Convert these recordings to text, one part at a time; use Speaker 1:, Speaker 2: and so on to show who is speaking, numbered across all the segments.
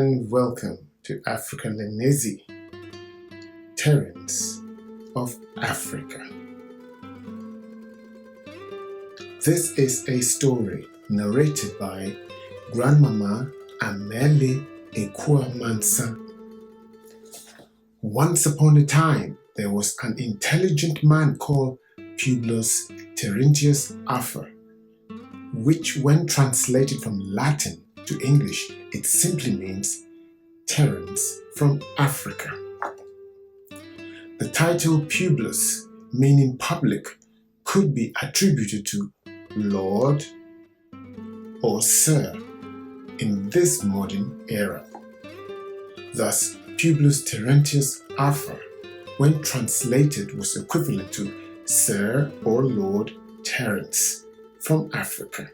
Speaker 1: and welcome to Africalēnisi, Terence of Africa. This is a story narrated by Grandmama Amele Ekwuamansa. Once upon a time, there was an intelligent man called Publius Terentius Afer, which when translated from Latin to English, it simply means Terence from Africa. The title Publius, meaning public, could be attributed to Lord or Sir in this modern era. Thus, Publius Terentius Afer, when translated, was equivalent to Sir or Lord Terence from Africa.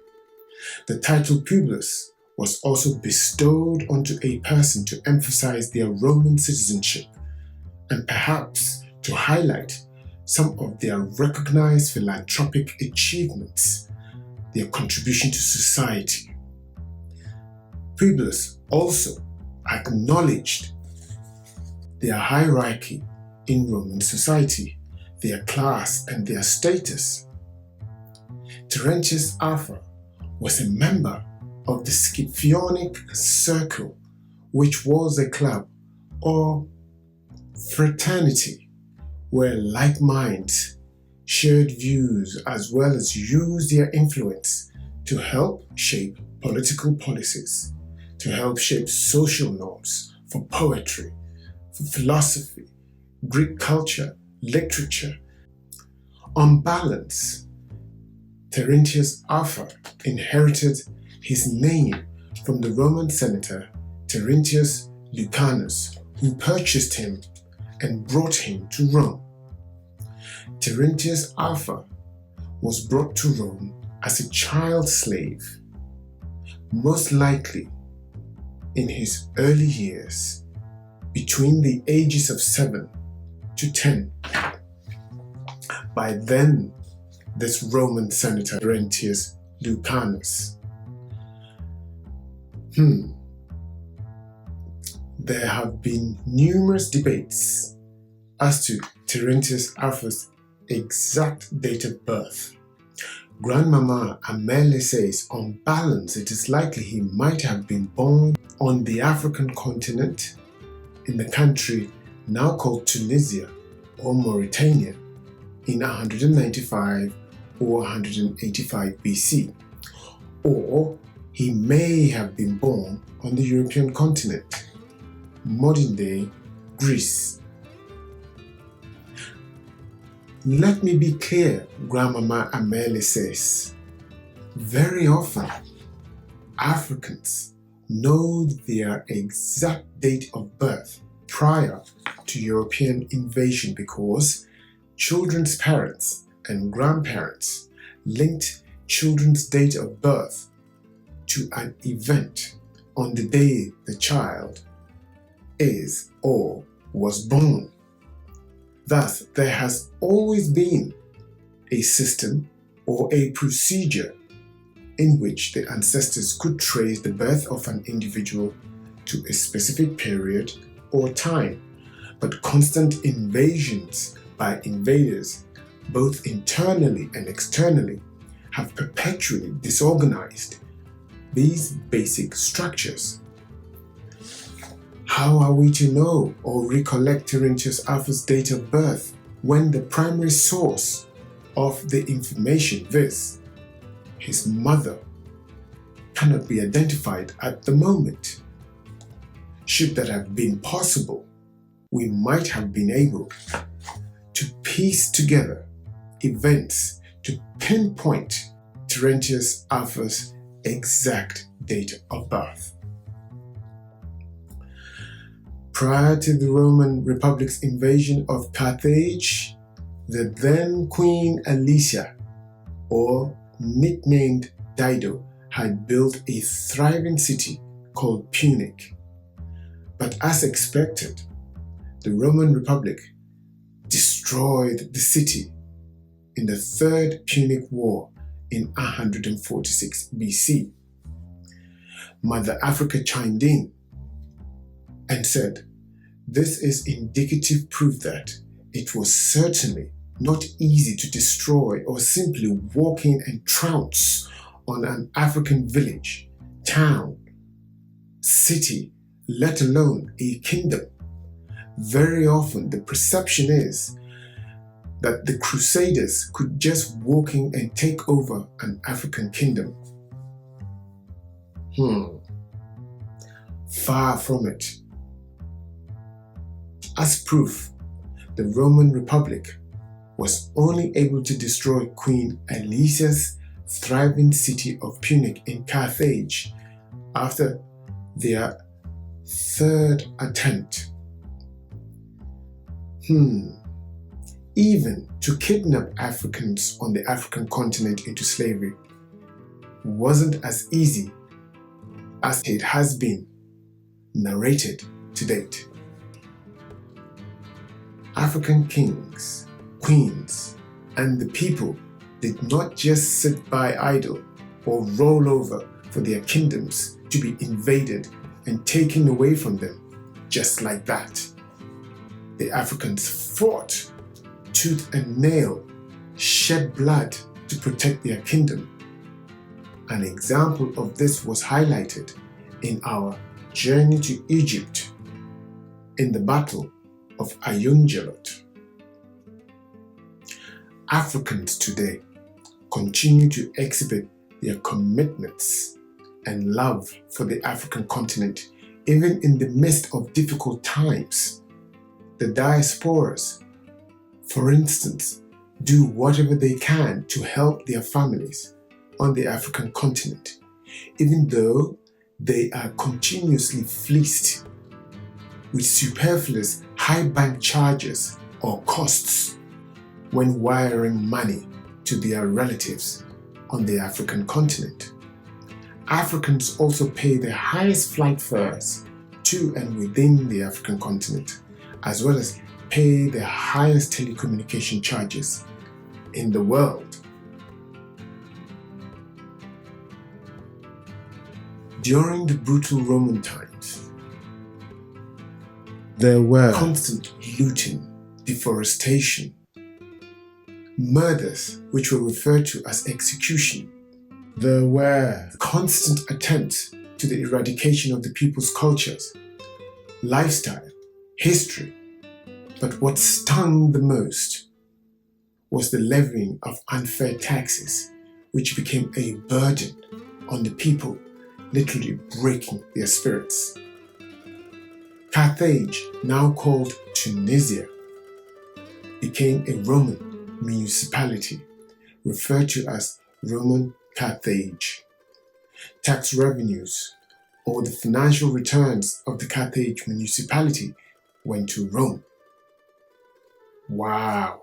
Speaker 1: The title Publius was also bestowed onto a person to emphasize their Roman citizenship and perhaps to highlight some of their recognized philanthropic achievements, their contribution to society. Publius also acknowledged their hierarchy in Roman society, their class and their status. Terentius Afer was a member of the Scipionic Circle, which was a club or fraternity where like minds shared views as well as used their influence to help shape political policies, to help shape social norms for poetry, for philosophy, Greek culture, literature. On balance, Terentius Afer inherited his name from the Roman senator Terentius Lucanus, who purchased him and brought him to Rome. Terentius Afer was brought to Rome as a child slave, most likely in his early years, between the ages of 7 to 10. By then, this Roman senator Terentius Lucanus. There have been numerous debates as to Terentius Afer's exact date of birth. Grandmama Amele says, on balance, it is likely he might have been born on the African continent in the country now called Tunisia or Mauritania in 195 or 185 BC. Or he may have been born on the European continent, modern-day Greece. Let me be clear, Grandmama Amele says. Very often, Africans know their exact date of birth prior to European invasion because children's parents and grandparents linked children's date of birth to an event on the day the child is or was born. Thus, there has always been a system or a procedure in which the ancestors could trace the birth of an individual to a specific period or time, but constant invasions by invaders, both internally and externally, have perpetually disorganized these basic structures. How are we to know or recollect Terentius Afer's date of birth when the primary source of the information, viz., his mother, cannot be identified at the moment? Should that have been possible, we might have been able to piece together events to pinpoint Terentius Afer's exact date of birth. Prior to the Roman Republic's invasion of Carthage, the then Queen Alicia, or nicknamed Dido, had built a thriving city called Punic. But as expected, the Roman Republic destroyed the city in the Third Punic War in 146 BC. Mother Africa chimed in and said, "This is indicative proof that it was certainly not easy to destroy or simply walk in and trounce on an African village, town, city, let alone a kingdom. Very often the perception is that the Crusaders could just walk in and take over an African kingdom. Far from it. As proof, the Roman Republic was only able to destroy Queen Alicia's thriving city of Punic in Carthage after their third attempt. Even to kidnap Africans on the African continent into slavery wasn't as easy as it has been narrated to date. African kings, queens, and the people did not just sit by idle or roll over for their kingdoms to be invaded and taken away from them just like that. The Africans fought tooth and nail, shed blood to protect their kingdom. An example of this was highlighted in our journey to Egypt in the Battle of Ayunjalot. Africans today continue to exhibit their commitments and love for the African continent even in the midst of difficult times. The diasporas, for instance, do whatever they can to help their families on the African continent, even though they are continuously fleeced with superfluous high bank charges or costs when wiring money to their relatives on the African continent. Africans also pay the highest flight fares to and within the African continent, as well as pay the highest telecommunication charges in the world. During the brutal Roman times, there were constant looting, deforestation, murders, which were referred to as execution. There were constant attempts to the eradication of the people's cultures, lifestyle, history. But what stung the most was the levying of unfair taxes, which became a burden on the people, literally breaking their spirits. Carthage, now called Tunisia, became a Roman municipality, referred to as Roman Carthage. Tax revenues, or the financial returns of the Carthage municipality, went to Rome. Wow!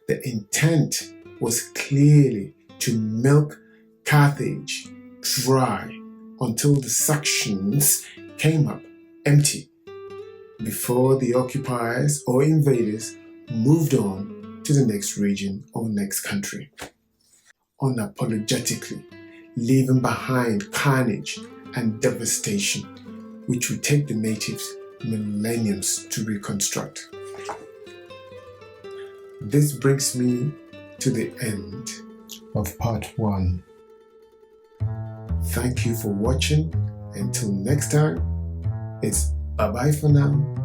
Speaker 1: The intent was clearly to milk Carthage dry until the suctions came up empty before the occupiers or invaders moved on to the next region or next country, unapologetically leaving behind carnage and devastation, which would take the natives millenniums to reconstruct. This brings me to the end of part 1. Thank you for watching. Until next time, it's bye-bye for now.